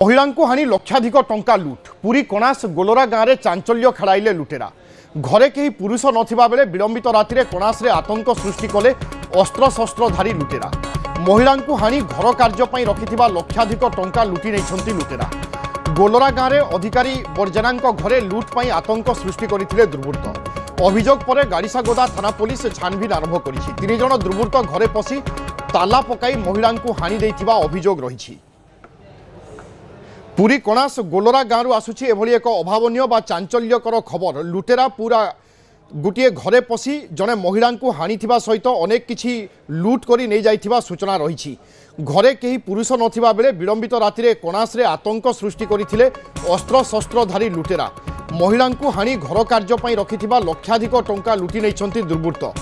महिला को हानि लक्षाधिक टंका लुट पुरी कणास गोलोरा गाँव में चांचल्य खेलाइले लुटेरा घरे कहीं पुरुष नथिबा बेले विलंबित राति कणास आतंक सृष्टि कले अस्त्र शस्त्रधारी लुटेरा महिला को हानि घर कार्य रखिथिबा लक्षाधिक टंका लुटि नहीं लुटेरा गोलोरा गाँव में अधिकारी बर्जना घरे लुट पर आतंक सृष्टि करथिले दुर्बृत्त अभियोग पर गाड़ीसागोदा थाना पुलिस छानबीन आरंभ करिछि 3 जण दुर्बृत्त घरे पशि ताला पकाई महिला को हानि देथिबा अभियोग रहिछि। पुरी कणास गोलोरा गाँव आसुछि एभली एक अभावनीय बा चांचल्यकर खबर लुटेरा पूरा गोटे घरे पशि जड़े महिला को हानि सहित अनेक किछि लुट करी नहीं जाइथिबा सूचना रही घरे कहीं पुरुष नथिबा बेले विलंबित राति कणास आतंक सृष्टि करथिले अस्त्र शस्त्रधारी लुटेरा महिला को हानि घर कार्य रखिथिबा लक्षाधिक टंका लुटि नहीं दुर्बृत्त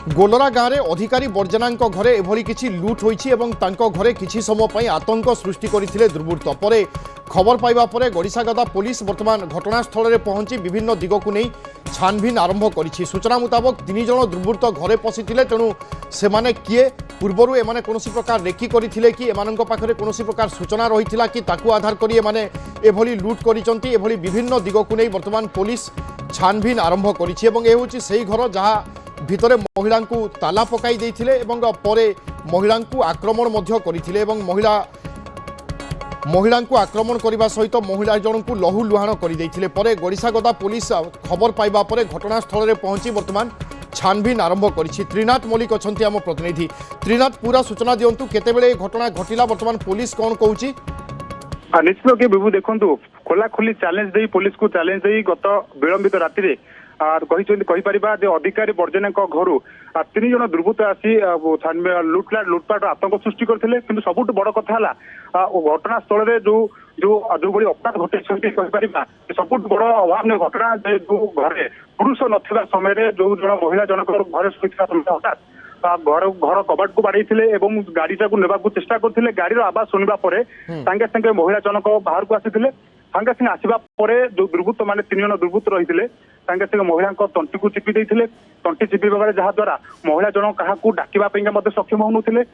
गोलोरा गाँव में अधिकारी बर्जना घरे एभली किछि लुट होइछि एवं तांको घरे किछि समय पई आतंक सृष्टि करथिले दुर्बृत्त परे खबर पाइबा परे गड़ीसागदा पुलिस वर्तमान घटनास्थल में पहुंची विभिन्न दिग को नहीं छानबीन आरंभ करिछि। सूचना मुताबक 3 जण दुर्बृत्त घरे पशिथिले तेणु सेमाने किए पूर्वरु एमाने कोनोसी प्रकार रेकी करिथिले कि एमानंक पाखरे कोनोसी प्रकार सूचना रहिथिला कि ताकू आधार करी एमाने एभली लुट करिसंती एभली विभिन्न दिग को नहीं वर्तमान पुलिस छानबीन आरंभ करिछि एवं ए होछि सेही घर जहाँ भितरे महिला को ताला पकाई देथिले एवं परे महिला को आक्रमण मध्य करिथिले एवं महिला को आक्रमण करने सहित महिला जन को लहू लुहाण कर परे गड़ीसागदा पुलिस खबर पाइबा परे घटनास्थल में पहुंची वर्तमान छानबीन आरंभ करिछि। त्रिनाथ मल्लिक अच्छा आम प्रतिनिधि त्रिनाथ पूरा सूचना दिंतु केतेबेले घटना घटिला वर्तमान पुलिस कौन कहूछि? निश्चित कि बिभु देखु खोला खोली चैलेंज दे पुलिस को चैलेंज दे गत विलंबित राति अधिकारी बर्जना घर 3 जण दुर्बृत्त आसी लुटपाट आतंक सृष्टि करते कि सबुठ बड़ कथा घटनास्थल में जो अपराध घटे सबुठ बड़ अभावन घटना जो घरे पुरुष नथिबा समय जो जन महिला जनक घरे शोता समय हठात घर कबाट को बाड़े गाड़ी को नेबा चेष्टा करते गाड़ी आवाज शुणा संगे संगे महिला जनक बाहर को आसी संगे संगे आसवा जो दुर्बृत्त माने 3 जण दुर्बृत्त रही संगे संगे महिला तंटी को चिपी देते तंटी चिपा जहाद्वारा महिला जन क्या डाकवाई सक्षम होनुले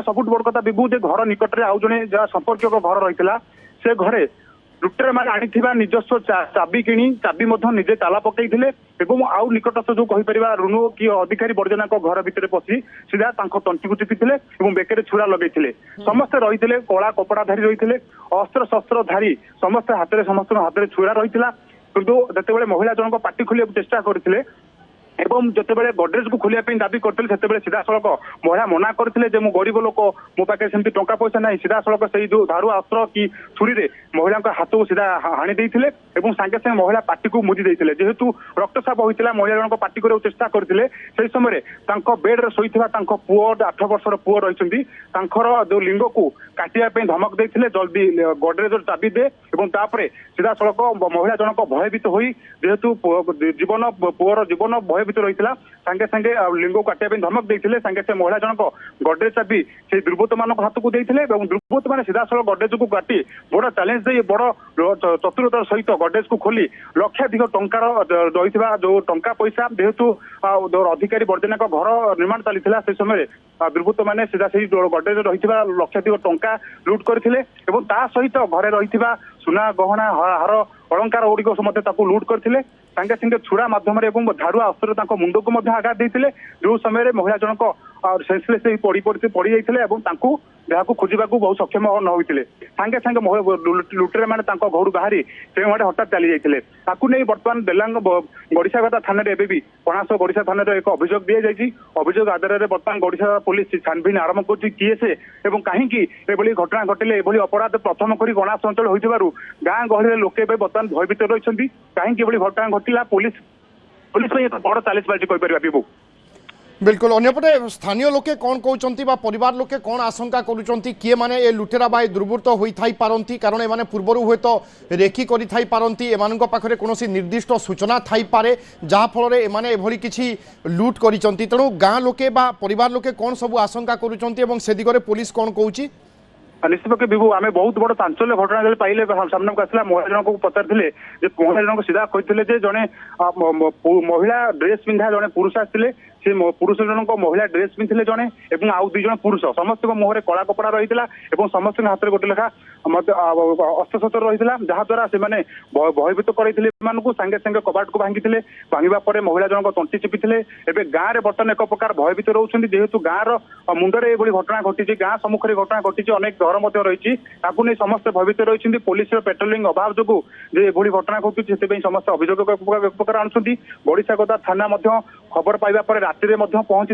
सबुठ बड़ कथा विभु घर निकट में आउ जड़े जहाँ संपर्क घर रही से घरे लुटेरा मैंने आनी निजस्व चाबी किणी चाबी निजे ताला पकई आउ निकटस्थ जो कहीपर रुनु कि अधिकारी बर्जना घर भितर पशि सीधा तंटी को चिपी बेके छुरा लगे समस्ते रही कला कपड़ाधारी रही अस्त्र शस्त्रधारी समस्ते हाथ छुरा रही किंतु जिते महिला जनक पार्टी खोलिया चेष्टा करते एवं जितेबाला गडरेज को खोलिया दाबी करते सीधा सड़क महिला मना करते मो गरीब लोक मो पाखे सेमती टंका पैसा ना सीधा सड़क से जो धारू अस्त्र कि छुरी महिला हाथ को सीधा हाणी देते सागे सागे महिला पार्टी को मुदी देते जेहेतु रक्तचाप होता महिला जनक पार्टी करने चेष्टा करते से समय बेड्रे शोता पुओ 8 वर्षर पुओ रही जो लिंग को काटापी धमक देते जल्दी गडरेज चाबी दे सीधा सड़क महिला जनक भयभीत हो जेहेतु जीवन पुओर जीवन भयभीत रही संगे संगे लिंग को काटापी धमक देते संगे संगे महिला जनक गडरेज चाबी से दुर्बृत्त मान हाथ को देते दुर्बृत्त मैंने सीधा सड़क गडरेज को काटी बड़ चैलेंज दे बड़ चतुरतार सहित गडरेज को खोली लक्षाधिक टंकार रही जो टंका पैसा जेहेतु अधिकारी बर्जना घर निर्माण चली से समय दुर्बृत्त मैंने सीधा से गडरेज रही लक्षाधिक टंका लुट करते सहित घरे रही सुना गहना हार अलंकार गुड़िक लुट करते संगे संगे छुरा मध्यम धारुआ अस्त्र मुंड को आघात देते जो समय महिला जनक सेंसलेस पड़ जाते जहाँ खोजा बहुत सक्षम न होते सागे सागे लुटेरा मैंने घर बाहरी से हठात चली जाते नहीं बर्तमान देलांग गड़ीसागदा थाना भी कणास गड़ीसा थाना एक अभियोग दी जाइए अभियोग आधार में बर्तमान गड़ीसा पुलिस छानबीन आरंभ कर किए से कहीं घटना घटिले अपराध प्रथम करी कणास अंचल हो गाँ गहली लोके बर्तमान भयभीत रही कहीं घटना घटला पुलिस एक बड़ चैलेंज बाजी कहीपर। बिल्कुल अन्यपटे स्थानीय लोके कौन कहते परिवार लोके कौन आशंका करुँच किए माने ए लुटेरा बा दुर्बृत्त होई पारंती कारण एमाने पूर्वरु हुए तो रेकी करि थाई पारंती एमानंक पाखरे कोनोसी निर्दिष्ट सूचना थाई पारे जहाँ फल एमाने एभली किछि लुट करिसंती तेणु गाँ लोके बा परिवार लोके कौन सब आशंका करुँच एवं से दिगरे पुलिस कौन कहूची? निश्चित पक्षे विभु आम बहुत बड़ चांचल्य घटना पाइले सामना को आसला महिला जनक को पचारे महिला जनक सीधा कहते जड़े महिला ड्रेस पिंधा जड़े पुरुष आसते से पुरुष जनक महिला ड्रेस पिंधले जड़े और आउ 2 जन पुरुष समस्त मुहर कला कपड़ा रही है समस्त हाथ में गोटे लेखा अस्त्रशस्त्र रही है जहाद्वारा से भयभीत करते सागे सागे कबाट को भांगी भांगा पर महिला जनक तंटी चिपी एवं गाँव में बर्तमान एक प्रकार भयभीत रोचे जेहेतु गाँव मुंडे ये घटना घटी गाँ सम्मुखें घटना घटी अनेक घर रही नहीं समस्त भयभीत रही पुलिस पेट्रोलिंग अभाव जो घटना घटू से समस्त अभियोग प्रकार आणुंट बड़ीसागदा थाना खबर पाइबा पर राति में पहुंची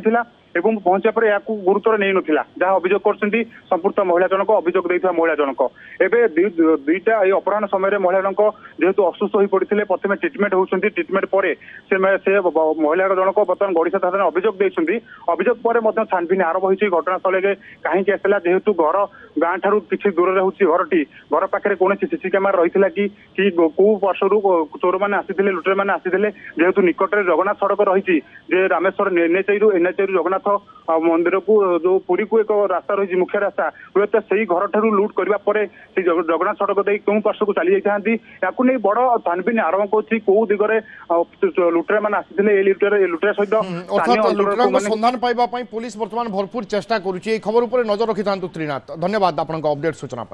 एवं पहुंचा पर गुरुतर नहीं नथिला जहाँ अभियोग कर संपुक्त महिला जनक अभियोग देथिबा महिला जनक एबे दुईटा अपराह्न समय महिला जनक जेहेतु असुस्थ हो पड़ते प्रथम ट्रिटमेंट होती ट्रिटमेंट पर से महिला जनक बर्तमान गड़ीसा थाना अभियोग देइछन्ती अभियोग पर छानबीन आरंभ होती घटनास्थल के कहीं आसला जेहेतु घर गाँ ठारू किसी दूर घरटी घर पाखे कौन सीसी कैमेरा रही कि कौ पार्श्व चोर मैंने आसी लुटेर मैंने आसी जेहेतु निकटने जगन्नाथ सड़क रही रामेश्वर एनएचआई जगन्नाथ मंदिर को जो पुरी को एक रास्ता रही मुख्य रास्ता हुए तो से घर ठारू लुट करने जगन्नाथ सड़क दे क्यों पार्श्व को चली जाती नहीं बड़ छानबीन आरंभ कर कौ दिगरे लुटेरा मैंने आसी लुटेरा सहित सन्धान पाइबा पुलिस बर्तमान भरपूर चेष्टा करुच्ची खबर उपर नजर रखि त्रिनाथ धन्यवाद आपन अपडेट सूचना।